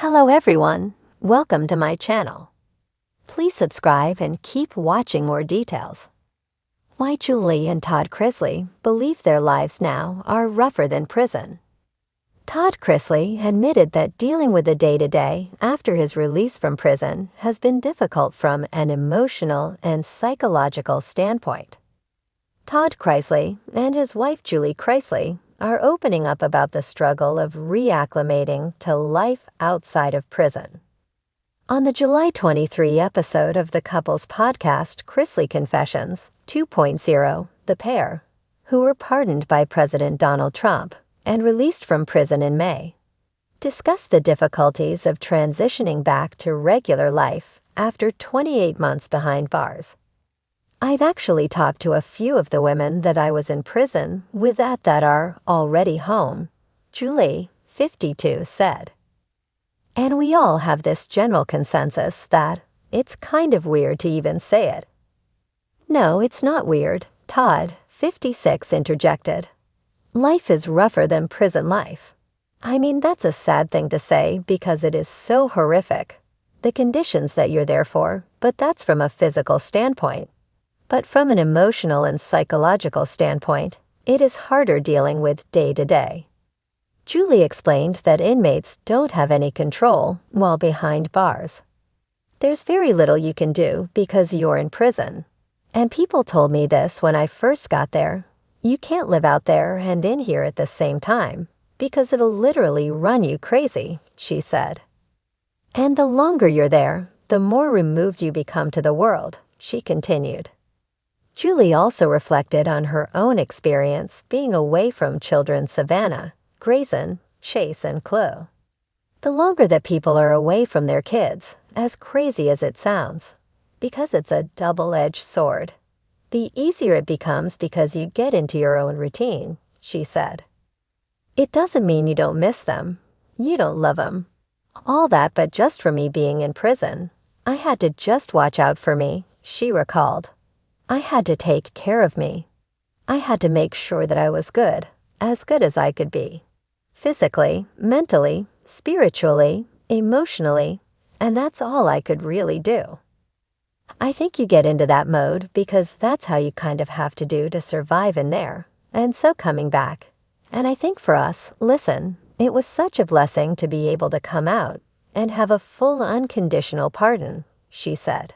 Hello everyone, welcome to my channel. Please subscribe and keep watching more details. Why Julie and Todd Chrisley believe their lives now are rougher than prison. Todd Chrisley admitted that dealing with the day-to-day after his release from prison has been difficult from an emotional and psychological standpoint. Todd Chrisley and his wife Julie Chrisley are opening up about the struggle of reacclimating to life outside of prison. On the July 23 episode of the couple's podcast, Chrisley Confessions 2.0, the pair, who were pardoned by President Donald Trump and released from prison in May, discussed the difficulties of transitioning back to regular life after 28 months behind bars. I've actually talked to a few of the women that I was in prison with that are already home, Julie, 52, said. And we all have this general consensus that it's kind of weird to even say it. No, it's not weird, Todd, 56, interjected. Life is rougher than prison life. I mean, that's a sad thing to say because it is so horrific, the conditions that you're there for, but that's from a physical standpoint. But from an emotional and psychological standpoint, it is harder dealing with day-to-day. Julie explained that inmates don't have any control while behind bars. There's very little you can do because you're in prison. And people told me this when I first got there. You can't live out there and in here at the same time because it'll literally run you crazy, she said. And the longer you're there, the more removed you become to the world, she continued. Julie also reflected on her own experience being away from children Savannah, Grayson, Chase, and Chloe. The longer that people are away from their kids, as crazy as it sounds, because it's a double-edged sword, the easier it becomes because you get into your own routine, she said. It doesn't mean you don't miss them. You don't love them. All that, but just for me being in prison, I had to just watch out for me, she recalled. I had to take care of me. I had to make sure that I was good as I could be. Physically, mentally, spiritually, emotionally, and that's all I could really do. I think you get into that mode because that's how you kind of have to do to survive in there, and so coming back. And I think for us, listen, it was such a blessing to be able to come out and have a full unconditional pardon, she said.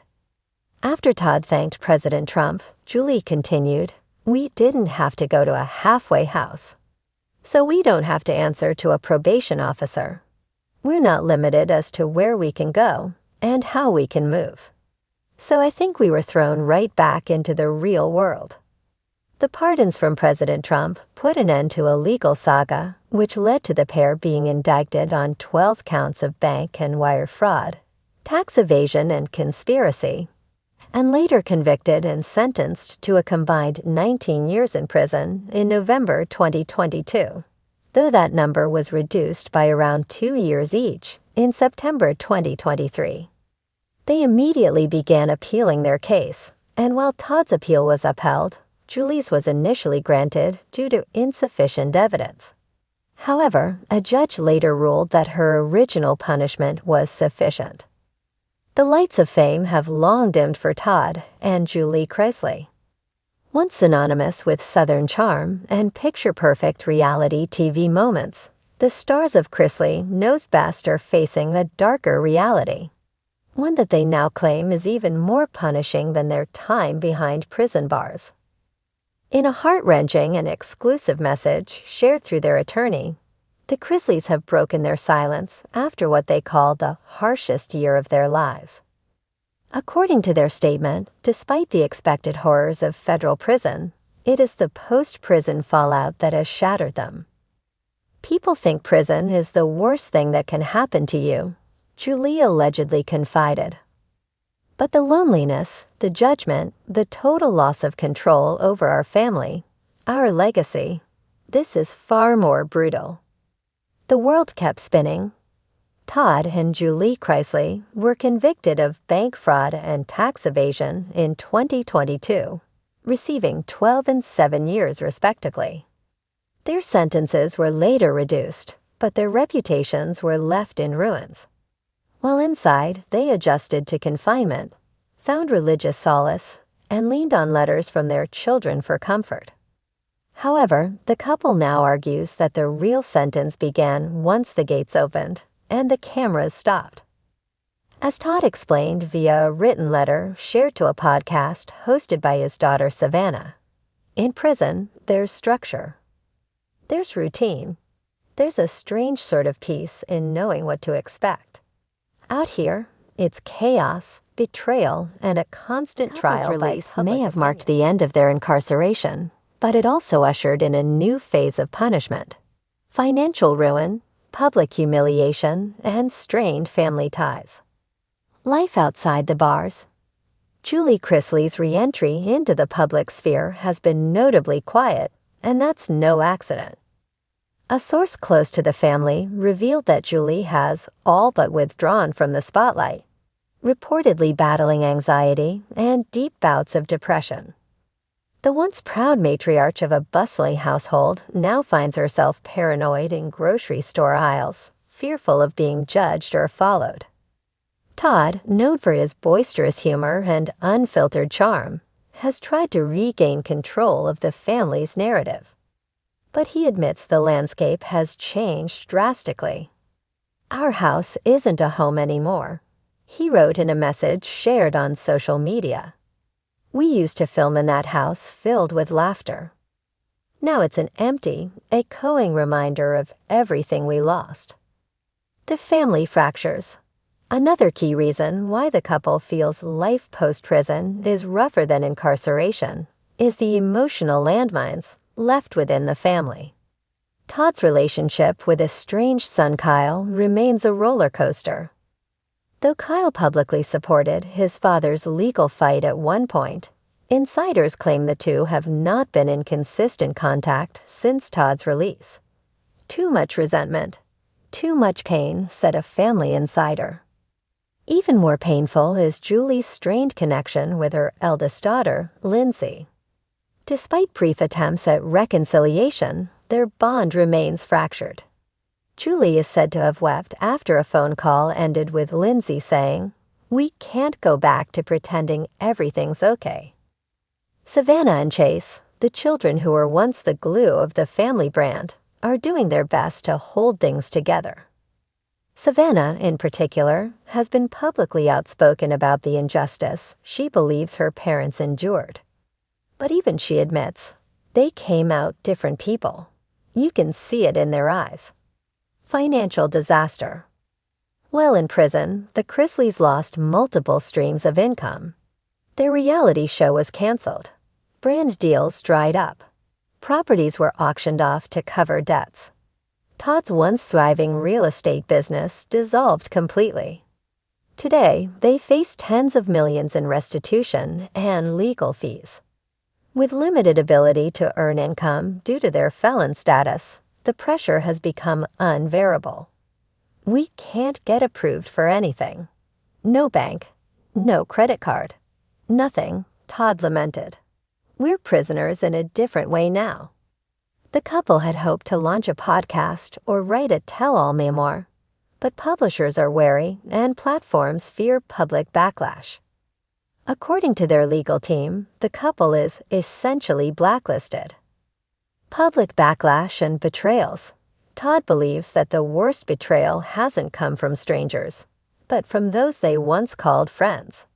After Todd thanked President Trump, Julie continued, we didn't have to go to a halfway house. So we don't have to answer to a probation officer. We're not limited as to where we can go and how we can move. So I think we were thrown right back into the real world. The pardons from President Trump put an end to a legal saga, which led to the pair being indicted on 12 counts of bank and wire fraud, tax evasion, and conspiracy, and later convicted and sentenced to a combined 19 years in prison in November 2022, though that number was reduced by around 2 years each in September 2023. They immediately began appealing their case, and while Todd's appeal was upheld, Julie's was initially granted due to insufficient evidence. However, a judge later ruled that her original punishment was sufficient. The lights of fame have long dimmed for Todd and Julie Chrisley. Once synonymous with Southern charm and picture-perfect reality TV moments, the stars of Chrisley Knows Best are facing a darker reality, one that they now claim is even more punishing than their time behind prison bars. In a heart-wrenching and exclusive message shared through their attorney, the Chrisleys have broken their silence after what they call the harshest year of their lives. According to their statement, despite the expected horrors of federal prison, it is the post-prison fallout that has shattered them. People think prison is the worst thing that can happen to you, Julie allegedly confided. But the loneliness, the judgment, the total loss of control over our family, our legacy, this is far more brutal. The world kept spinning. Todd and Julie Chrisley were convicted of bank fraud and tax evasion in 2022, receiving 12 and 7 years respectively. Their sentences were later reduced, but their reputations were left in ruins. While inside, they adjusted to confinement, found religious solace, and leaned on letters from their children for comfort. However, the couple now argues that the real sentence began once the gates opened and the cameras stopped. As Todd explained via a written letter shared to a podcast hosted by his daughter Savannah, in prison, there's structure. There's routine. There's a strange sort of peace in knowing what to expect. Out here, it's chaos, betrayal, and a constant trial. Release may have marked the end of their incarceration, but it also ushered in a new phase of punishment. Financial ruin, public humiliation, and strained family ties. Life outside the bars. Julie Chrisley's re-entry into the public sphere has been notably quiet, and that's no accident. A source close to the family revealed that Julie has all but withdrawn from the spotlight, reportedly battling anxiety and deep bouts of depression. The once proud matriarch of a bustling household now finds herself paranoid in grocery store aisles, fearful of being judged or followed. Todd, known for his boisterous humor and unfiltered charm, has tried to regain control of the family's narrative. But he admits the landscape has changed drastically. "Our house isn't a home anymore," he wrote in a message shared on social media. "We used to film in that house filled with laughter. Now it's an empty, echoing reminder of everything we lost." The family fractures. Another key reason why the couple feels life post-prison is rougher than incarceration is the emotional landmines left within the family. Todd's relationship with estranged son Kyle remains a roller coaster. Though Kyle publicly supported his father's legal fight at one point, insiders claim the two have not been in consistent contact since Todd's release. "Too much resentment, too much pain," said a family insider. Even more painful is Julie's strained connection with her eldest daughter, Lindsay. Despite brief attempts at reconciliation, their bond remains fractured. Julie is said to have wept after a phone call ended with Lindsay saying, "We can't go back to pretending everything's okay." Savannah and Chase, the children who were once the glue of the family brand, are doing their best to hold things together. Savannah, in particular, has been publicly outspoken about the injustice she believes her parents endured. But even she admits, they came out different people. You can see it in their eyes. Financial disaster. While in prison, the Chrisleys lost multiple streams of income. Their reality show was canceled. Brand deals dried up. Properties were auctioned off to cover debts. Todd's once thriving real estate business dissolved completely. Today, they face tens of millions in restitution and legal fees. With limited ability to earn income due to their felon status, the pressure has become unbearable. "We can't get approved for anything. No bank, no credit card, nothing," Todd lamented. "We're prisoners in a different way now." The couple had hoped to launch a podcast or write a tell-all memoir, but publishers are wary and platforms fear public backlash. According to their legal team, the couple is essentially blacklisted. Public backlash and betrayals. Todd believes that the worst betrayal hasn't come from strangers, but from those they once called friends.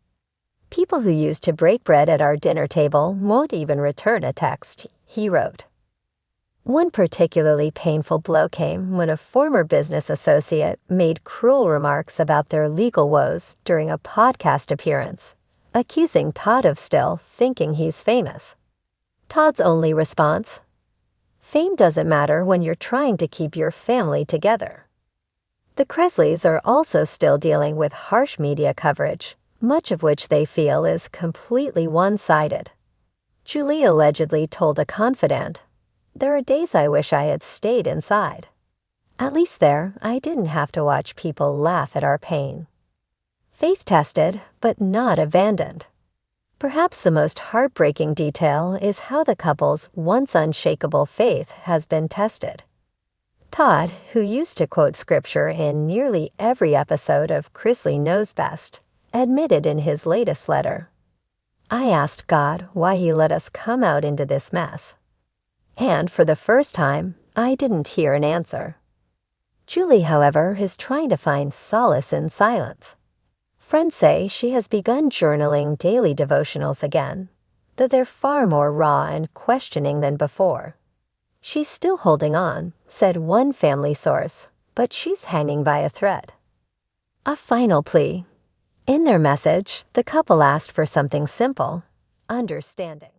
"People who used to break bread at our dinner table won't even return a text," he wrote. One particularly painful blow came when a former business associate made cruel remarks about their legal woes during a podcast appearance, accusing Todd of still thinking he's famous. Todd's only response: "Fame doesn't matter when you're trying to keep your family together." The Chrisleys are also still dealing with harsh media coverage, much of which they feel is completely one-sided. Julie allegedly told a confidant, "There are days I wish I had stayed inside. At least there, I didn't have to watch people laugh at our pain." Faith tested, but not abandoned. Perhaps the most heartbreaking detail is how the couple's once unshakable faith has been tested. Todd, who used to quote scripture in nearly every episode of Chrisley Knows Best, admitted in his latest letter, "I asked God why he let us come out into this mess. And for the first time, I didn't hear an answer." Julie, however, is trying to find solace in silence. Friends say she has begun journaling daily devotionals again, though they're far more raw and questioning than before. "She's still holding on," said one family source, "but she's hanging by a thread." A final plea. In their message, the couple asked for something simple: understanding.